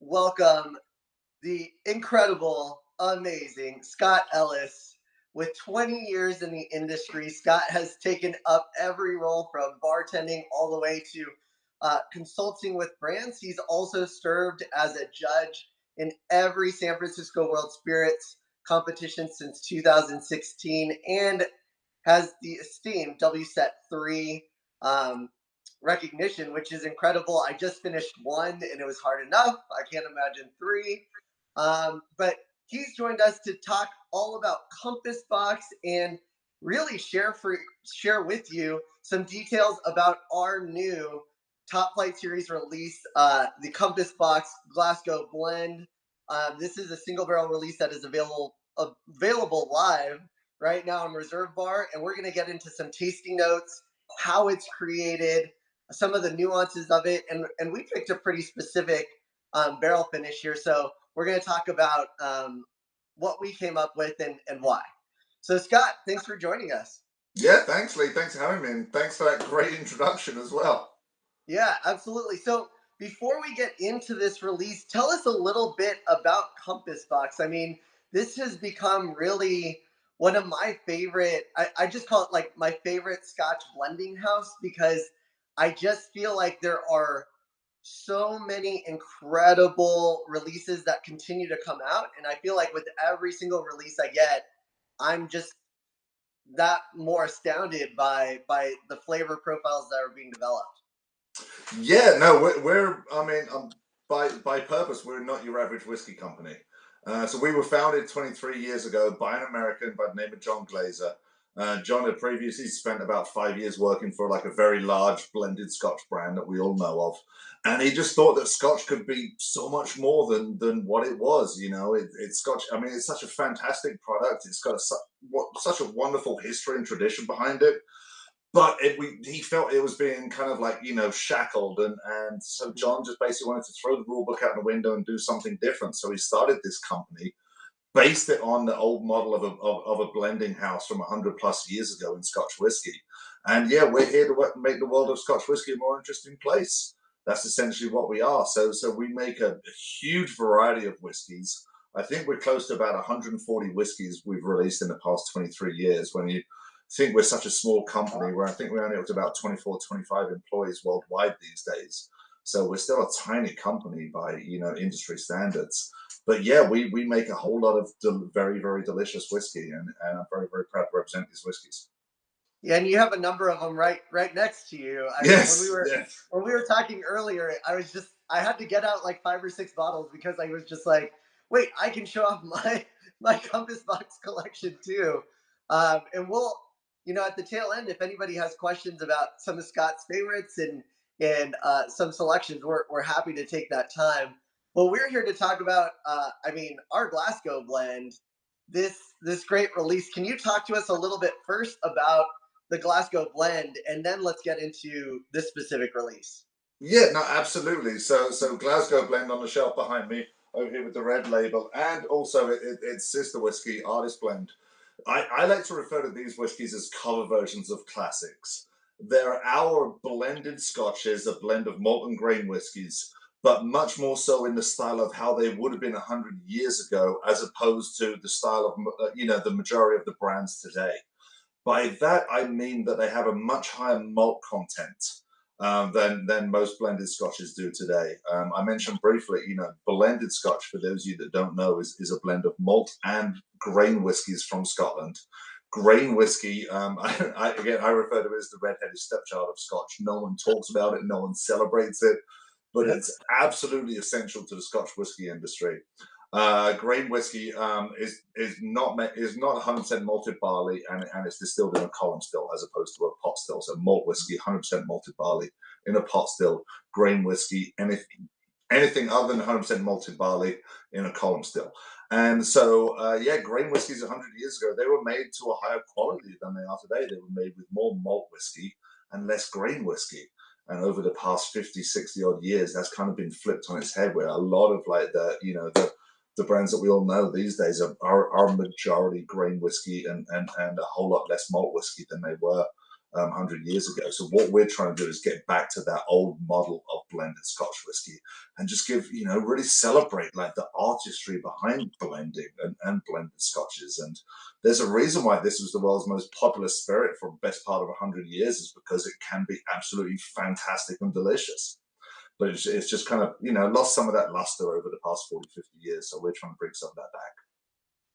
welcome the incredible, amazing Scott Ellis. With 20 years in the industry, Scott has taken up every role from bartending all the way to consulting with brands. He's also served as a judge in every San Francisco World Spirits competition since 2016 and has the esteemed WSET 3 recognition, which is incredible. I just finished one and it was hard enough. I can't imagine three. But he's joined us to talk all about Compass Box and really share with you some details about our new Top Flight Series release, the Compass Box Glasgow Blend. This is a single barrel release that is available live right now on ReserveBar, and we're going to get into some tasting notes, how it's created, some of the nuances of it, and we picked a pretty specific barrel finish here. So we're going to talk about what we came up with and why. So Scott, thanks for joining us. Yeah, thanks, Lee. Thanks for having me, and thanks for that great introduction as well. Yeah, absolutely. So before we get into this release, tell us a little bit about Compass Box. I mean, this has become really one of my favorite, I just call it like my favorite Scotch blending house because I just feel like there are so many incredible releases that continue to come out. And I feel like with every single release I get, I'm just that more astounded by the flavor profiles that are being developed. Yeah, no, I mean, by purpose, we're not your average whiskey company. So we were founded 23 years ago by an American by the name of John Glazer. John had previously spent about 5 years working for like a very large blended Scotch brand that we all know of, and he just thought that Scotch could be so much more than what it was. You know, it's Scotch. I mean, it's such a fantastic product. It's got such a wonderful history and tradition behind it. But he felt it was being kind of like, shackled. And so John just basically wanted to throw the rule book out the window and do something different. So he started this company, based it on the old model of a blending house from 100 plus years ago in Scotch whiskey. And yeah, we're here to make the world of Scotch whiskey a more interesting place. That's essentially what we are. So we make a huge variety of whiskeys. I think we're close to about 140 whiskeys we've released in the past 23 years. When you think we're such a small company, where I think we're only up to about 24, 25 employees worldwide these days. So we're still a tiny company by industry standards. But yeah, we make a whole lot of very, very delicious whiskey, and I'm very, very proud to represent these whiskeys. Yeah, and you have a number of them right next to you. I mean, Yes. when we were talking earlier, I had to get out like 5 or 6 bottles because I was just like, wait, I can show off my Compass Box collection too. And we'll, at the tail end, if anybody has questions about some of Scott's favorites and some selections, we're happy to take that time. Well, we're here to talk about, I mean, our Glasgow blend, this great release. Can you talk to us a little bit first about the Glasgow blend, and then let's get into this specific release? Yeah, no, absolutely. So Glasgow blend on the shelf behind me over here with the red label, and also it's sister whiskey, Artist Blend. I like to refer to these whiskies as cover versions of classics. They're our blended scotches, a blend of malt and grain whiskies, but much more so in the style of how they would have been 100 years ago, as opposed to the style of the majority of the brands today. By that, I mean that they have a much higher malt content than most blended scotches do today. I mentioned briefly, blended scotch, for those of you that don't know, is a blend of malt and grain whiskies from Scotland. Grain whiskey, I refer to it as the red-headed stepchild of Scotch. No one talks about it, no one celebrates it, but it's absolutely essential to the Scotch whiskey industry. Grain whiskey is not 100% malted barley, and it's distilled in a column still as opposed to a pot still. So malt whiskey, 100% malted barley in a pot still. Grain whiskey, anything other than 100% malted barley in a column still. And so, grain whiskeys 100 years ago, they were made to a higher quality than they are today. They were made with more malt whiskey and less grain whiskey. And over the past 50, 60 odd years, that's kind of been flipped on its head, where a lot of like the brands that we all know these days are majority grain whiskey and a whole lot less malt whiskey than they were 100 years ago. So what we're trying to do is get back to that old model of blended Scotch whiskey and just give, really celebrate like the artistry behind blending and blended Scotches. And there's a reason why this was the world's most popular spirit for the best part of 100 years, is because it can be absolutely fantastic and delicious. But it's just kind of, lost some of that luster over the past 40, 50 years. So we're trying to bring some of that back.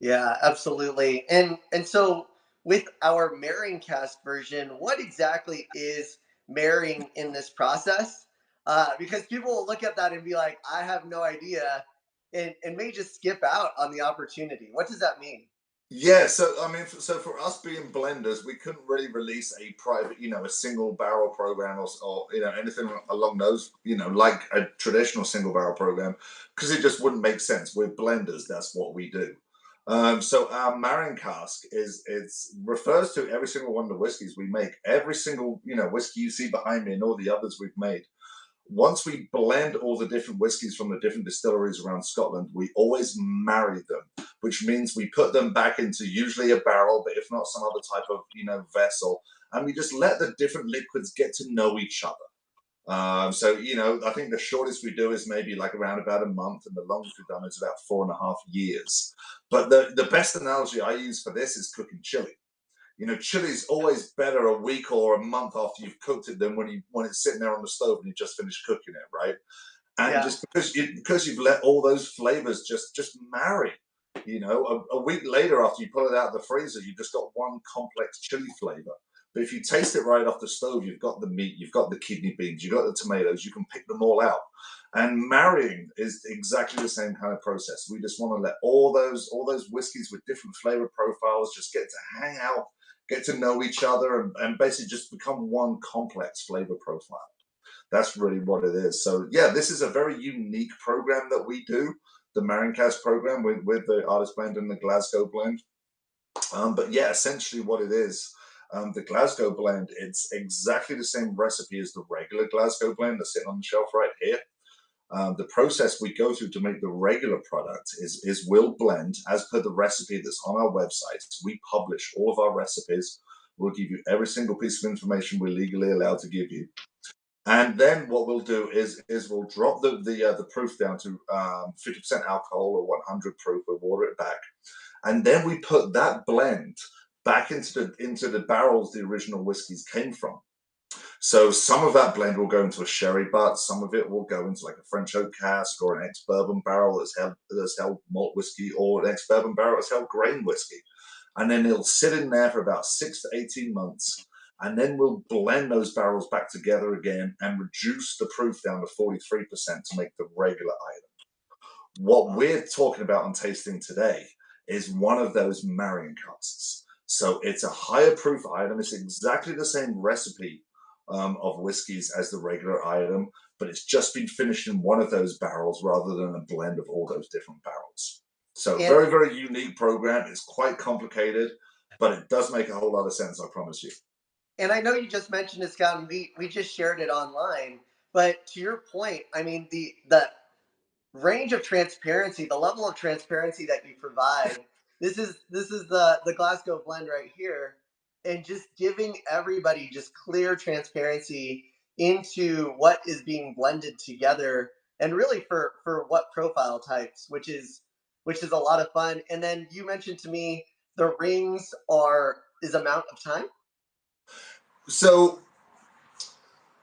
Yeah, absolutely. And so with our marrying cask version, what exactly is marrying in this process? Because people will look at that and be like, I have no idea, and may just skip out on the opportunity. What does that mean? Yeah, so I mean, so for us being blenders, we couldn't really release a private, a single barrel program, or anything along those, like a traditional single barrel program, because it just wouldn't make sense. We're blenders; that's what we do. So our marrying cask it's refers to every single one of the whiskeys we make. Every single whiskey you see behind me and all the others we've made. Once we blend all the different whiskies from the different distilleries around Scotland, we always marry them, which means we put them back into usually a barrel, but if not, some other type of vessel, and we just let the different liquids get to know each other. So I think the shortest we do is maybe like around about a month, and the longest we've done is about 4.5 years. But the best analogy I use for this is cooking chili. Chili's always better a week or a month after you've cooked it than when it's sitting there on the stove and you just finished cooking it, right? And Yeah. just because you've let all those flavors just marry, a week later after you pull it out of the freezer, you've just got one complex chili flavor. But if you taste it right off the stove, you've got the meat, you've got the kidney beans, you've got the tomatoes, you can pick them all out. And marrying is exactly the same kind of process. We just want to let all those whiskeys with different flavor profiles just get to hang out, get to know each other, and basically just become one complex flavor profile. That's really what it is. So yeah, this is a very unique program that we do, the marrying cask program with the artist blend and the Glasgow blend. But yeah, essentially what it is, the Glasgow blend, it's exactly the same recipe as the regular Glasgow blend that's sitting on the shelf right here. The process we go through to make the regular product is we'll blend as per the recipe that's on our website. We publish all of our recipes. We'll give you every single piece of information we're legally allowed to give you. And then what we'll do is we'll drop the proof down to 50% alcohol or 100 proof. We'll water it back, and then we put that blend back into the barrels the original whiskeys came from. So some of that blend will go into a sherry butt, some of it will go into like a French oak cask or an ex-bourbon barrel that's held malt whiskey, or an ex-bourbon barrel that's held grain whiskey. And then it'll sit in there for about 6 to 18 months. And then we'll blend those barrels back together again and reduce the proof down to 43% to make the regular item. What we're talking about and tasting today is one of those marrying casks. So it's a higher proof item. It's exactly the same recipe of whiskeys as the regular item, but it's just been finished in one of those barrels rather than a blend of all those different barrels. So And very, very unique program. It's quite complicated, but it does make a whole lot of sense, I promise you. and I know you just mentioned it, Scott, and we just shared it online. But to your point, I mean the range of transparency, the level of transparency that you provide. This is the Glasgow blend right here, and just giving everybody just clear transparency into what is being blended together, and really for what profile types, which is a lot of fun. And then you mentioned to me the rings are is amount of time So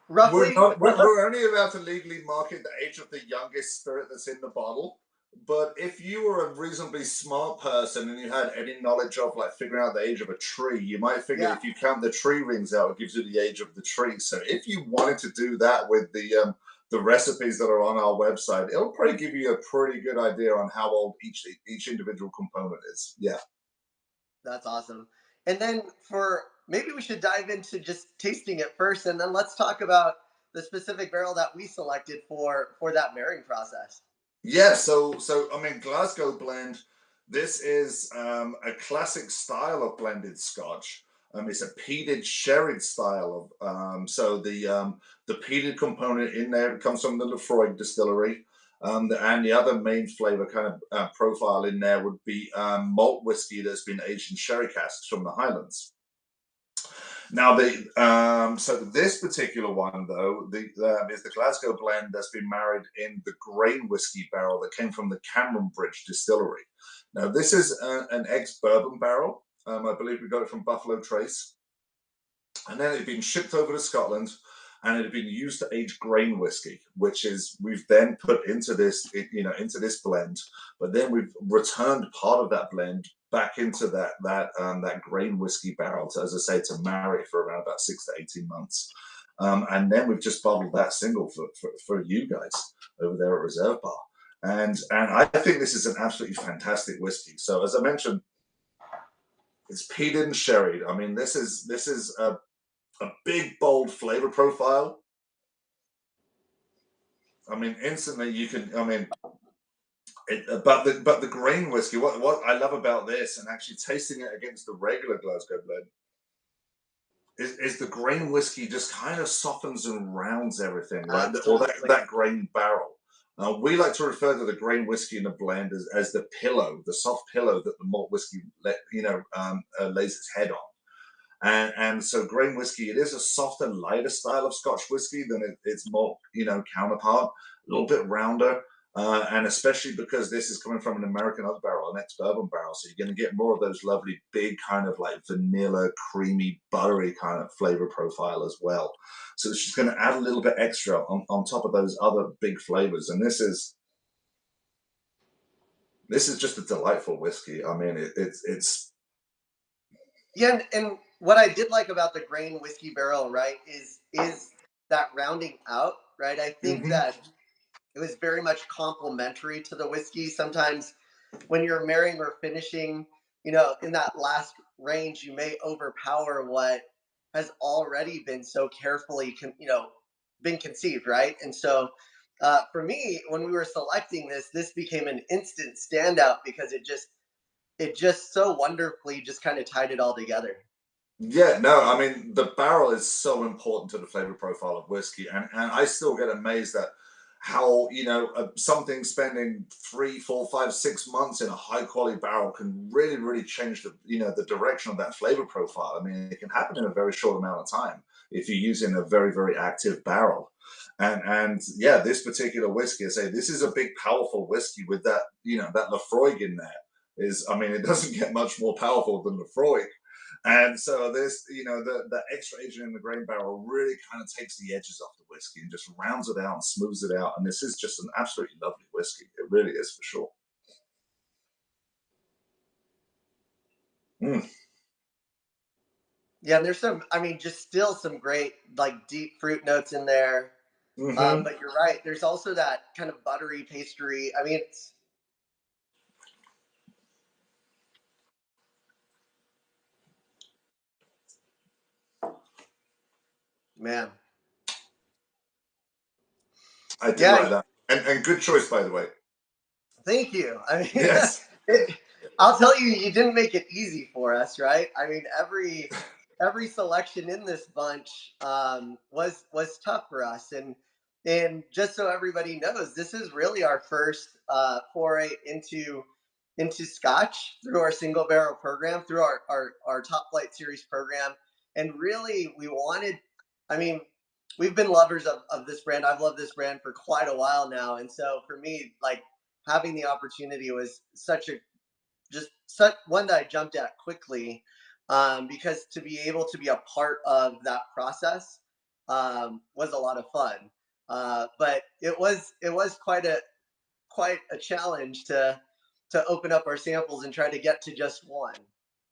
roughly. we're only allowed to legally market the age of the youngest spirit that's in the bottle. But if you were a reasonably smart person and you had any knowledge of like figuring out the age of a tree, you might figure Yeah. if you count the tree rings out, it gives you the age of the tree. So if you wanted to do that with the recipes that are on our website, it'll probably give you a pretty good idea on how old each individual component is. Yeah. That's awesome. And then for maybe we should dive into just tasting it first, and then let's talk about the specific barrel that we selected for that marrying process. Yeah, so I mean, Glasgow blend. This is a classic style of blended Scotch. It's a peated sherried style of so the peated component in there comes from the Lefroy distillery. And the other main flavor kind of profile in there would be malt whiskey that's been aged in sherry casks from the Highlands. Now, so this particular one though, is the Glasgow blend that's been married in the grain whiskey barrel that came from the Cameron Bridge Distillery. Now, this is an ex-bourbon barrel. I believe we got it from Buffalo Trace, and then it had been shipped over to Scotland, and it had been used to age grain whiskey, which is we've then put into this, into this blend. But then we've returned part of that blend back into that grain whiskey barrel, to, as I say, to marry for around about 6 to 18 months. And then we've just bottled that single for you guys over there at ReserveBar. And I think this is an absolutely fantastic whiskey. So as I mentioned, it's peated and sherried. I mean, this is a big, bold flavor profile. I mean, instantly you can. I mean, but the grain whiskey. What I love about this, and actually tasting it against the regular Glasgow blend, is the grain whiskey just kind of softens and rounds everything, like or that grain barrel. We like to refer to the grain whiskey in the blend as the pillow, the soft pillow that the malt whiskey lays its head on. And so grain whiskey, it is a softer, lighter style of Scotch whiskey than its more, counterpart, a little bit rounder. And especially because this is coming from an American oak barrel, an ex-bourbon barrel. So you're going to get more of those lovely, big kind of like vanilla, creamy, buttery kind of flavor profile as well. So it's just going to add a little bit extra on top of those other big flavors. And this is just a delightful whiskey. I mean, it's Yeah, and what I did like about the grain whiskey barrel, right, is that rounding out, right? I think mm-hmm. that it was very much complementary to the whiskey. Sometimes when you're marrying or finishing, in that last range, you may overpower what has already been so carefully, been conceived, right? And so, for me, when we were selecting this became an instant standout because it just so wonderfully just kind of tied it all together. Yeah, no, I mean the barrel is so important to the flavor profile of whiskey, and I still get amazed at how something spending 3, 4, 5, 6 months in a high quality barrel can really change the direction of that flavor profile. I mean, it can happen in a very short amount of time if you're using a very active barrel. And yeah, this particular whiskey, I say this is a big powerful whiskey with that Lafroig in there. I mean, it doesn't get much more powerful than Lafroig. And so this, the extra aging in the grain barrel really kind of takes the edges off the whiskey and just rounds it out and smooths it out. And this is just an absolutely lovely whiskey. It really is for sure. Mm. Yeah, and there's just still some great like deep fruit notes in there. Mm-hmm. But you're right. There's also that kind of buttery pastry. I mean, it's man. I do Yeah, like that. And good choice, by the way. thank you. I mean, Yes. I'll tell you, you didn't make it easy for us, right? I mean, every selection in this bunch was tough for us, and just so everybody knows, this is really our first foray into Scotch through our single barrel program, through our Topflight series program, and really we wanted. I mean, we've been lovers of this brand. I've loved this brand for quite a while now, and so for me, like having the opportunity was such one that I jumped at quickly, because to be able to be a part of that process was a lot of fun. But it was quite a challenge to open up our samples and try to get to just one.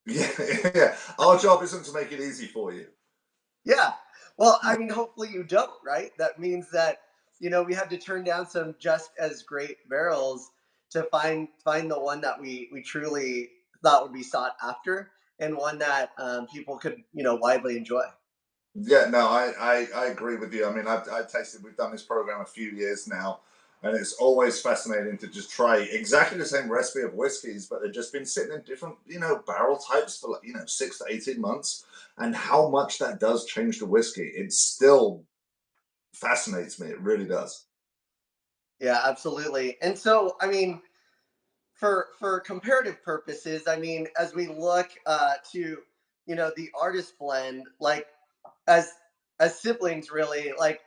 Yeah, yeah. Our job isn't to make it easy for you. Yeah. Well, I mean, hopefully you don't, right? That means that we had to turn down some just as great barrels to find the one that we truly thought would be sought after, and one that people could widely enjoy. Yeah, no, I agree with you. I mean, I've tasted, we've done this program a few years now, and it's always fascinating to just try exactly the same recipe of whiskeys, but they've just been sitting in different, barrel types for 6 to 18 months, and how much that does change the whiskey. It still fascinates me. It really does. Yeah, absolutely. And so, I mean, for comparative purposes, I mean, as we look to the artist blend, like as as siblings, really, like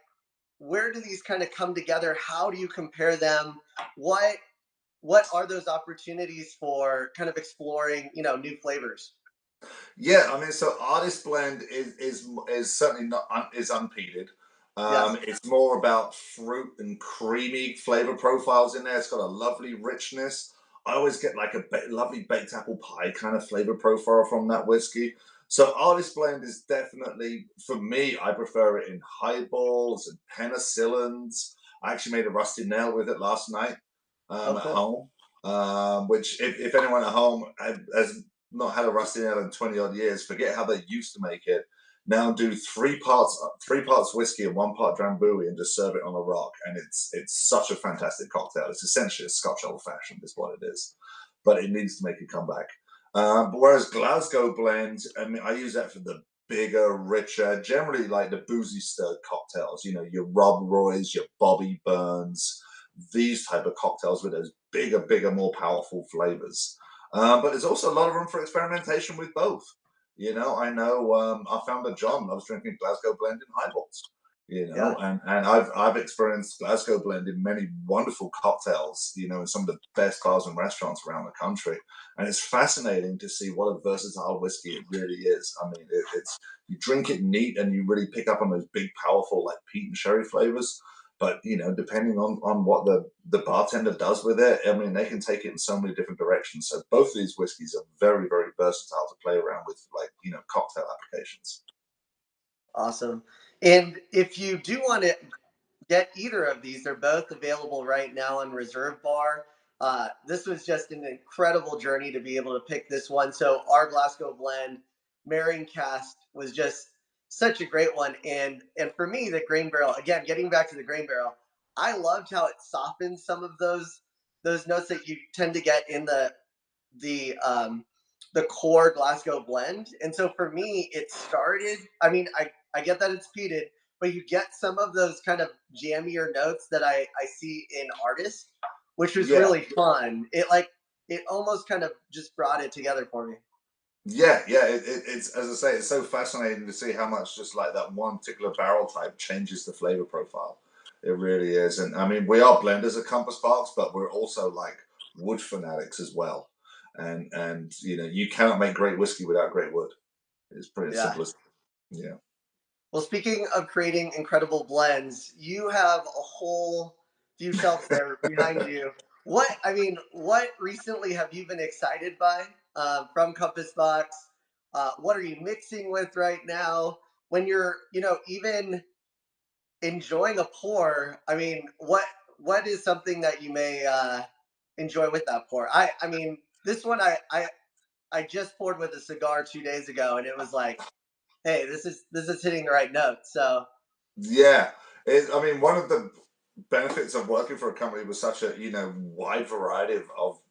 where do these kind of come together? How do you compare them? What what are those opportunities for kind of exploring, new flavors? Yeah, I mean, so artist blend is certainly not is unpeated. Yes. It's more about fruit and creamy flavor profiles in there. It's got a lovely richness. I always get like a lovely baked apple pie kind of flavor profile from that whiskey. So artist blend is definitely, for me, I prefer it in highballs and penicillins. I actually made a rusty nail with it last night Oh, at cool. home. Which, if anyone at home has not had a rusty nail in 20 odd years, forget how they used to make it. Now do three parts whiskey and 1 part drambuie and just serve it on a rock, and it's such a fantastic cocktail. It's essentially a Scotch old fashioned, is what it is, but it needs to make a comeback. But whereas Glasgow blend, I mean, I use that for the bigger, richer, generally like the boozy stirred cocktails. You know, your Rob Roys, your Bobby Burns, these type of cocktails with those bigger, more powerful flavors. But there's also a lot of room for experimentation with both. I know our founder John loves drinking Glasgow blend in highballs. Yeah. And I've experienced Glasgow blend in many wonderful cocktails. In some of the best bars and restaurants around the country, and it's fascinating to see what a versatile whiskey it really is. I mean, it's you drink it neat, and you really pick up on those big, powerful like peat and sherry flavors. But depending on what the bartender does with it, I mean, they can take it in so many different directions. So both of these whiskeys are very, very versatile to play around with, like cocktail applications. Awesome. And if you do want to get either of these, they're both available right now on Reserve Bar. This was just an incredible journey to be able to pick this one. So our Glasgow blend, marrying Cask, was just such a great one. And for me, the grain barrel, again, getting back to the grain barrel, I loved how it softened some of those notes that you tend to get in the core Glasgow blend. And so for me, it started. I mean, I get that it's peated, but you get some of those kind of jammier notes that I see in artists, which was Yeah, really fun. It almost kind of just brought it together for me. yeah. It's, as I say, it's so fascinating to see how much just like that one particular barrel type changes the flavor profile. It really is. And I mean, we are blenders at Compass Parks, but we're also like wood fanatics as well. And you cannot make great whiskey without great wood. It's pretty Yeah. simple as yeah. Well, speaking of creating incredible blends, you have a whole few shelves there behind you. What recently have you been excited by from Compass Box? What are you mixing with right now? When you're, even enjoying a pour, what is something that you may enjoy with that pour? This one I just poured with a cigar 2 days ago, and it was like, hey, this is hitting the right note. So Yeah, I mean, one of the benefits of working for a company with such a wide variety of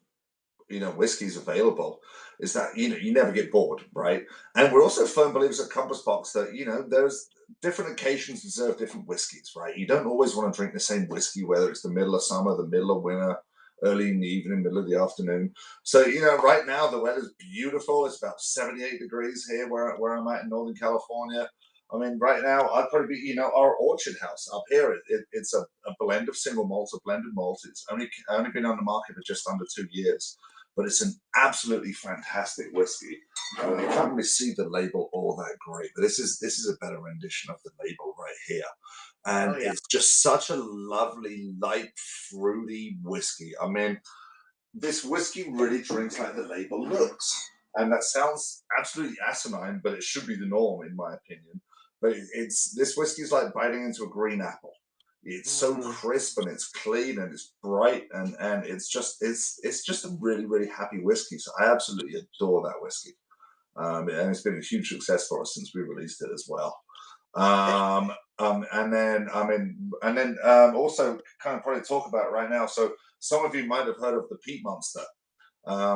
whiskeys available is that you never get bored, right? And we're also firm believers at Compass Box that there's different occasions deserve different whiskeys, right? You don't always want to drink the same whiskey, whether it's the middle of summer, the middle of winter, early in the evening, middle of the afternoon. So right now the weather's beautiful. It's about 78 degrees here where I'm at in Northern California. I mean, right now, I'd probably be, our orchard house up here. It's a blend of single malts, a blended malt. It's only been on the market for just under 2 years, but it's an absolutely fantastic whiskey. You can't really see the label all that great, but this is a better rendition of the label right here, oh and yeah. it's just such a lovely, light, fruity whiskey. I mean, this whiskey really drinks like the label looks. And that sounds absolutely asinine, but it should be the norm, in my opinion. But this whiskey is like biting into a green apple. It's so Mm. crisp and it's clean and it's bright and it's just a really, really happy whiskey. So I absolutely adore that whiskey. And it's been a huge success for us since we released it as well. Also kind of probably talk about right now. So some of you might have heard of the Peat Monster,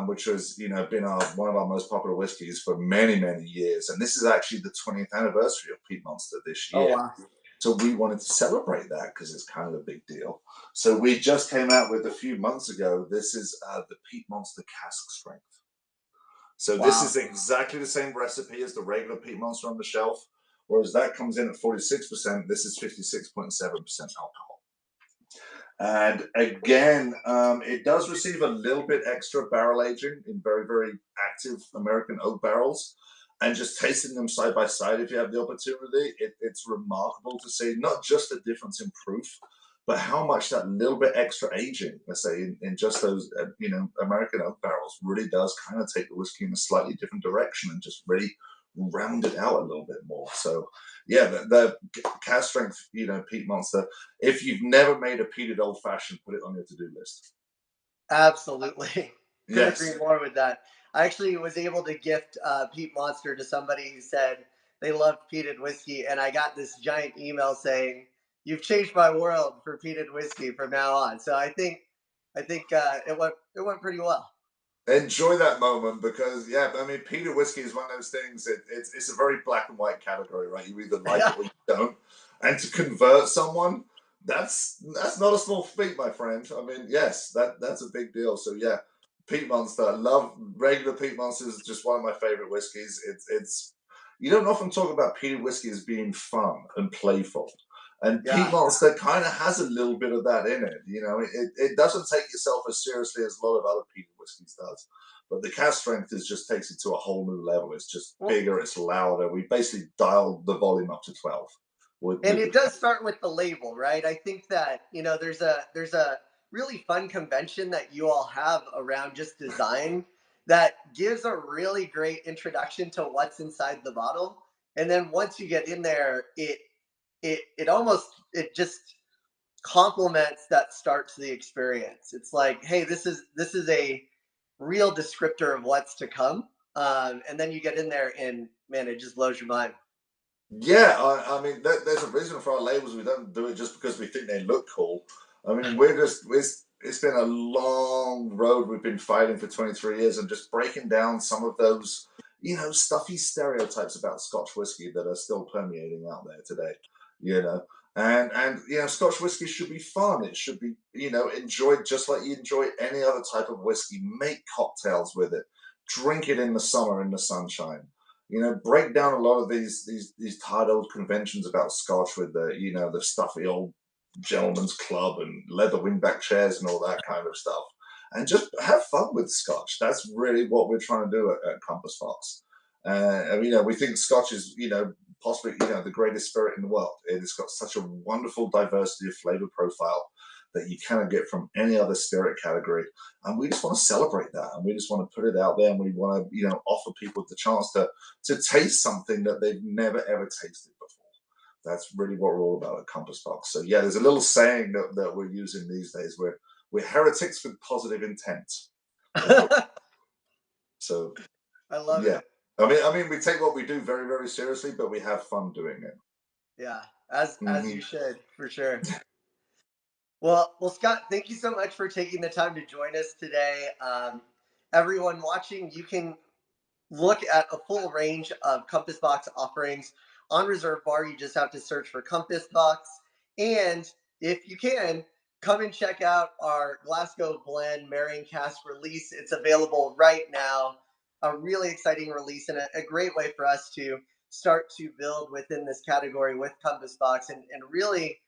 which has been one of our most popular whiskies for many, many years. And this is actually the 20th anniversary of Peat Monster this Oh year. wow. So we wanted to celebrate that because it's kind of a big deal. So we just came out with a few months ago. This is the Peat Monster Cask Strength. So this Wow. is exactly the same recipe as the regular peat monster on the shelf, whereas that comes in at 46%. This is 56.7% alcohol. And again, it does receive a little bit extra barrel aging in very, very active American oak barrels. And just tasting them side by side, if you have the opportunity, it's remarkable to see not just the difference in proof, but how much that little bit extra aging, let's say, in just those, American oak barrels really does kind of take the whiskey in a slightly different direction and just really round it out a little bit more. So, yeah, the cask strength, peat monster. If you've never made a peated old fashioned, put it on your to-do list. Absolutely. Couldn't agree Yes. more with that. I actually was able to gift Peat Monster to somebody who said they loved peated whiskey, and I got this giant email saying, "You've changed my world for peated whiskey from now on." So I think it went pretty well. Enjoy that moment because, yeah, I mean, peated whiskey is one of those things. It's a very black and white category, right? You either like Yeah, it or you don't. And to convert someone, that's not a small feat, my friend. I mean, yes, that's a big deal. So yeah, peat monster. I love regular peat monster is just one of my favorite whiskeys. It's you don't often talk about peated whiskey as being fun and playful. And peat yeah. monster kind of has a little bit of that in it. It doesn't take itself as seriously as a lot of other peated whiskeys does. But the cask strength just takes it to a whole new level. It's just Well, bigger, it's louder. We basically dialed the volume up to 12 and with it the does start with the label, right? I think that there's a really fun convention that you all have around just design that gives a really great introduction to what's inside the bottle. And then once you get in there, it just complements that start to the experience. It's like, hey, this is a real descriptor of what's to come. And then you get in there and man, it just blows your mind. Yeah, I mean, there's a reason for our labels. We don't do it just because we think they look cool. I mean, it's been a long road we've been fighting for 23 years and just breaking down some of those, stuffy stereotypes about Scotch whiskey that are still permeating out there today, you know. Scotch whiskey should be fun. It should be, enjoyed just like you enjoy any other type of whiskey. Make cocktails with it. Drink it in the summer in the sunshine, break down a lot of these tired old conventions about Scotch with the stuffy old gentleman's club and leather wingback chairs and all that kind of stuff, and just have fun with Scotch. That's really what we're trying to do at Compass Fox. We think Scotch is possibly the greatest spirit in the world. It's got such a wonderful diversity of flavor profile that you cannot get from any other spirit category. And we just want to celebrate that, and we just want to put it out there, and we want to offer people the chance to taste something that they've never ever tasted before. That's really what we're all about at Compass Box. So yeah, there's a little saying that we're using these days. We're heretics with positive intent. That's what, I so love yeah. it. I mean, we take what we do very, very seriously, but we have fun doing it. Yeah, as Hmm. you should, for sure. Well, Scott, thank you so much for taking the time to join us today. Everyone watching, you can look at a full range of Compass Box offerings on Reserve Bar. You just have to search for Compass Box, and if you can, come and check out our Glasgow Blend Marrying Cask release. It's available right now. A really exciting release and a great way for us to start to build within this category with Compass Box and really,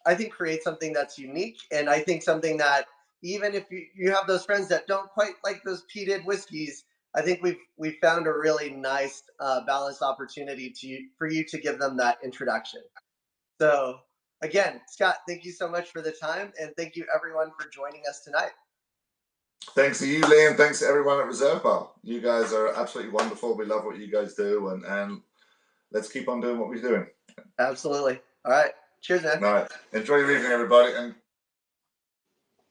I think, create something that's unique. And I think something that even if you have those friends that don't quite like those peated whiskeys, I think we've found a really nice balanced opportunity for you to give them that introduction. So again, Scott, thank you so much for the time, and thank you everyone for joining us tonight. Thanks to you, Lee, and thanks to everyone at ReserveBar. You guys are absolutely wonderful. We love what you guys do, and let's keep on doing what we're doing. Absolutely. All right. Cheers, man. All right. Enjoy your evening, everybody, and